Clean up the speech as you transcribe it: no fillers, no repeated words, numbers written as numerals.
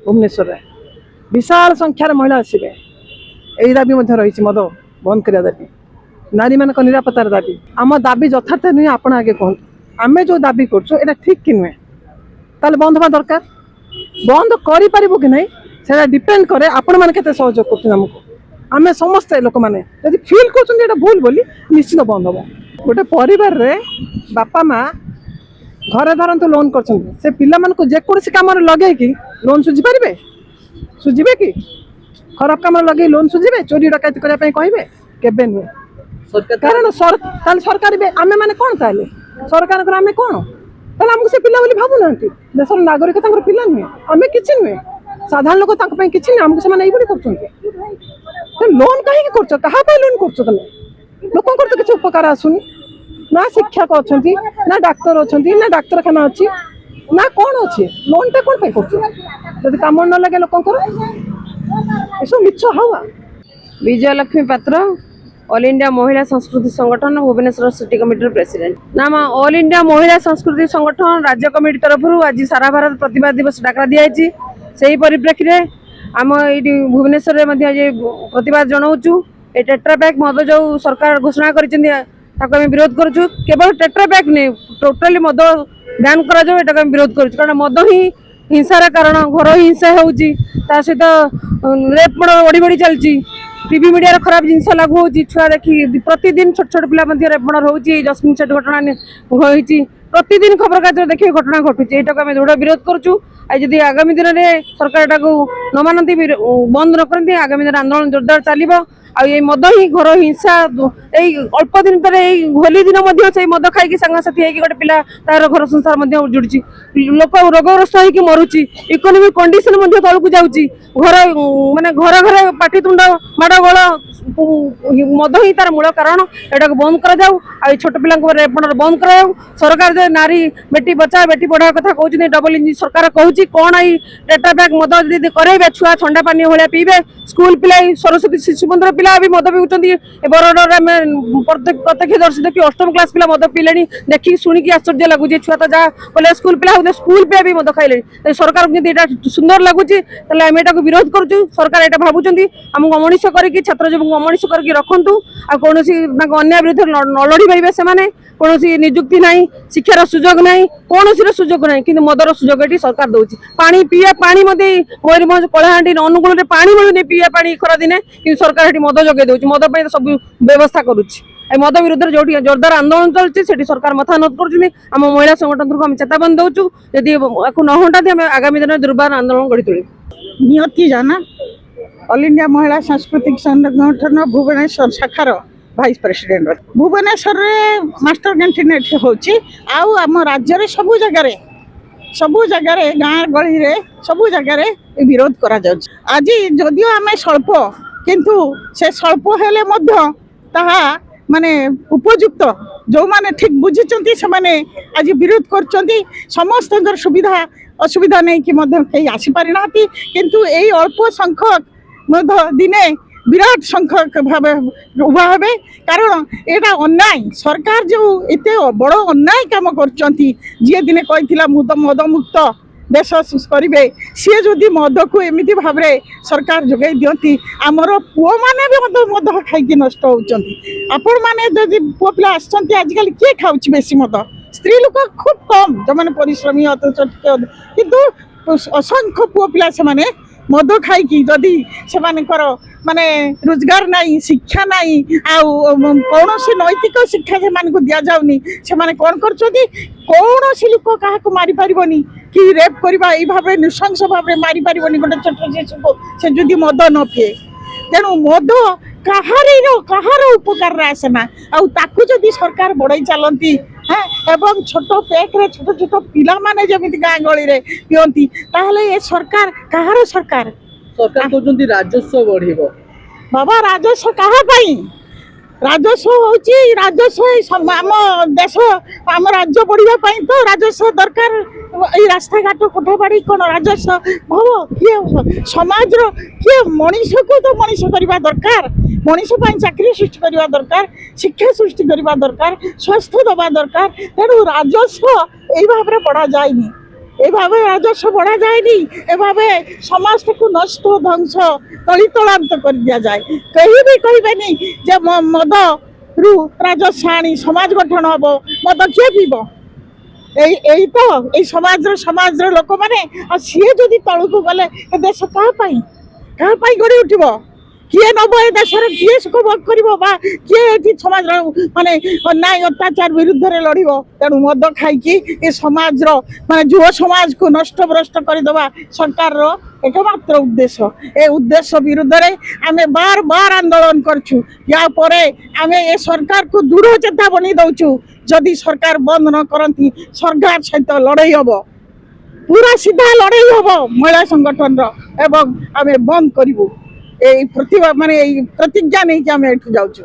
भुवनेश्वर विशाल संख्यार महिला आसवे यही दाबी रही मद बंद करने दाबी नारी मान निरापत्तार दाबी आम दाबी यथार्थ नुहे आप आगे कहतु आम जो दाबी कर ठीक कि नुहे ताल बंद हवा दरकार बंद करूँ कि नहीं से डिपेंड करे आपण मैंने केते सहयोग करमको आम समस्ते लोक मैंने जब फिल कर भूल बोली निश्चित बंद हम गोटे परिवार रे बापा माँ घरे धरतु लोन कर पिला जेकोसी कम लगे कि लोन सुझी पारे सुझे कि खराब कम लगे लोन सुझे चोरी डकैती करने कहे केबे नुहे कारण सरकार आम मैंने कौन ताले सरकार आम कौन ताले आमको से पिला बोली भावुना देशर नागरिक पिला नुहे आम कि नुहे साधारण लोक किसी आमको से कर लोन कहीं कर लोन कर लोक तो किसी उपकार आसुनी ना शिक्षक अच्छा ना डाक्तर अच्छा ना डाक्तखाना अच्छी ना कौन अच्छे लोन टा कौन कर कम न लगे लोक सब मिछ हवा। विजयलक्ष्मी पात्र ऑल इंडिया महिला संस्कृति संगठन भुवनेश्वर सिटी कमिटी प्रेसिडेंट नाम ऑल इंडिया महिला संस्कृति संगठन राज्य कमिटी तरफ आज सारा भारत प्रतिभा दिवस डाकरा दी से परिप्रेक्षी में आम ये भुवनेश्वर में प्रतिवाद जनाऊँ ये टेट्रापैक मद जो सरकार घोषणा कर विरोध करुँ केवल टेट्रापैक नहीं टोटाली मद बैन कर विरोध करुँ कारण मद ही हिंसार कारण घर हिंसा होती सहित रेप बढ़ी बढ़ी चलती टीवी मीडिया खराब जिनस लागू हो छुआ देखी प्रतिदिन छोट छोट पिला रेप मर्डर होती जस्मिन सेठ घटना होती प्रतिदिन खबर कागज देखिए घटना घटुची यहाँ आम दृढ़ विरोध करुँ आज आगामी दिन में सरकार न मानती बंद न करती आगामी दिन आंदोलन जोरदार चलो आई मद ही घर हिंसा अल्प दिन पर होली दिन से मद खाई सांगसाथी गोटे पिला तार घर संसार जुड़ी लोक रोगग्रस्त होकर मरुची इकोनोमिक कंडीशन तौक जाऊँगी घर माने घर घर पाटितुंड माड़गोल मद ही तार मूल कारण एटा बंद कर छोट पिला रेपणर बंद कर सरकार जो नारी बेटी बचा बेटी पढ़ा कथा कहते डबल इंजिन सरकार कहूँ कौन आई टेट्रापैक मद जी करे छुआ ठंडा पानी भाया पीबे स्कूल पिला सरस्वती शिशु मंदिर पिला भी मद पीऊँच बरगढ़ प्रत्यक्ष दर्शित कि अष्टम क्लास पिला मद पीले देखिए शुणिकी आश्चर्य लगुच छुआ तो जहाँ बोले स्कूल पिला स्कूल पिला भी मद खाइले सरकार को सुंदर लगुच आम यहाँ विरोध करुँ सरकार यहाँ भावुं आमको अमनिष करके छात्र जब अमनिष करके रखु आ कौन अन्याय विरुद्ध न लड़ी पारे से कौन निजुक्ति ना शिक्षार सुजोग ना कौन सुजोग ना कि मदर सुजोग ये सरकार दौर पानी पीवा पानी मयूरभंज कलाहांडी अनुगुल में पानी मिलूनी पीवा पानी खरा दिने कि सरकार मद जगे दूसरी मद पर सब व्यवस्था करुच्ची मद विरुद्ध जो जोरदार आंदोलन चलती सरकार मथा नोट कर महिला संगठन को चेतावनी दौचु यदि न हटाती आगामी दिन में दुर्बार आंदोलन गढ़ी तुले। नियति जाना ऑल इंडिया महिला सांस्कृतिक संगठन भुवनेश्वर शाखार vice president Bhubaneswar master canteen home राज्य में सबू जगार गाँ गली रे सबू जगार विरोध करा आज जदियो आम स्वल्प किंतु से स्वल्प हेले ताहा माने उपयुक्त जो माने ठीक बुझी से माने आज विरोध कर समस्त सुविधा असुविधा नहीं कि कहीं आसीपारी ना किंतु यही अल्प संख्यक दिने विराट संख्यक भाव उभा हे कारण यहाँ अन्याय सरकार जो एत बड़ अन्याय कम कर जी दिने कही मद मुक्त देश करेंगे सी जदि मद को एमती भाव सरकार जोगे दिखती आमर पुओ मैंने भी मद खाई नष्ट होती आपण मैंने जदि पुओ पिला आजिकल किए खाऊ बेसी मद स्त्री लोक खूब कम जो मैंने परिश्रमी किंतु असंख्य पुओ पिला से माने मद खाई जदि से माने रोजगार नहीं शिक्षा नहीं कौन से नैतिक शिक्षा से दि जाऊनी से कौन कर कौन सी लोक क्या मारी पारनी कि रेप करवा ये भाव नृशंस भाव मारी पारनी गोटे छोट शिशु को से जदि मद न पिए तेणु मद कहार उपकार आसेना आदि सरकार बढ़ई चलती हाँ एवं छोट पैक रे छोट छोट पिला माने जमी गाँ गली रे पियंती ताहले ये सरकार कहार सरकार कहते राजस्व बढ़ बाबा राजस्व कहा राजस्व होची राजस्व आम देश आम राज्य बढ़िया तो राजस्व दरकार ये रास्ता घाट कोठा बाड़ी कौन राजस्व भाव किए समाज किए मनीष को तो मनीष करवा दरकार मनीष चाकरी सृष्टि करवा दरकार शिक्षा सृष्टि करवा दरकार स्वास्थ्य दबा दरकार तेणु राजस्व यही भाव में बढ़ा जाए এভাবে রাজস্ব বঢ়া যায়নি, এভাবে সমাজটাকে নষ্ট ধ্বংস তলিতলান্ত করে দিয়াযায়। কেহি ବି କହିବେନି যে মদରୁ রাজস্ব আনি সমাজ গঠন হব, মদ কিଏ পিব? এই সমাজର ଲୋକମାନେ, ଆଉ ସିଏ ଯଦି ତଳକୁ ଗଲେ ଏ ଦେଶ କାହା ପାଇଁ ଗড়ି ଉଠିବ? କିଏ ନବ ଏ ଦେଶରେ? କିଏ ସୁଖ ଭୋଗ କରିବ? ବା କିଏ ଏଠି ସମାଜର ମାନେ ଅନ୍ୟାୟ ଅତ୍ୟାଚାର ବିରୁଦ୍ଧରେ ଲଢିବ? ତେଣୁ ମଦ ଖାଇକି ଏ ସମାଜର ମାନେ ଯୁବ ସମାଜକୁ ନଷ୍ଟଭ୍ରଷ୍ଟ କରିଦେବା ସରକାରର एकमात्र उद्देश्य। ए उद्देश्य विरुद्ध आमे बार बार आंदोलन करछु। या परे आमे ए सरकार को दृढ़ चेतावनी दउछु, जदि सरकार बंद न करंती सरकार सहित लड़ाई हबो, पूरा सीधा लड़ाई हबो महिला संगठन रो, एवं आमे बंद करिवु। ए प्रतिभा माने प्रतिज्ञा नहीं कि आमे एठु जाउछु।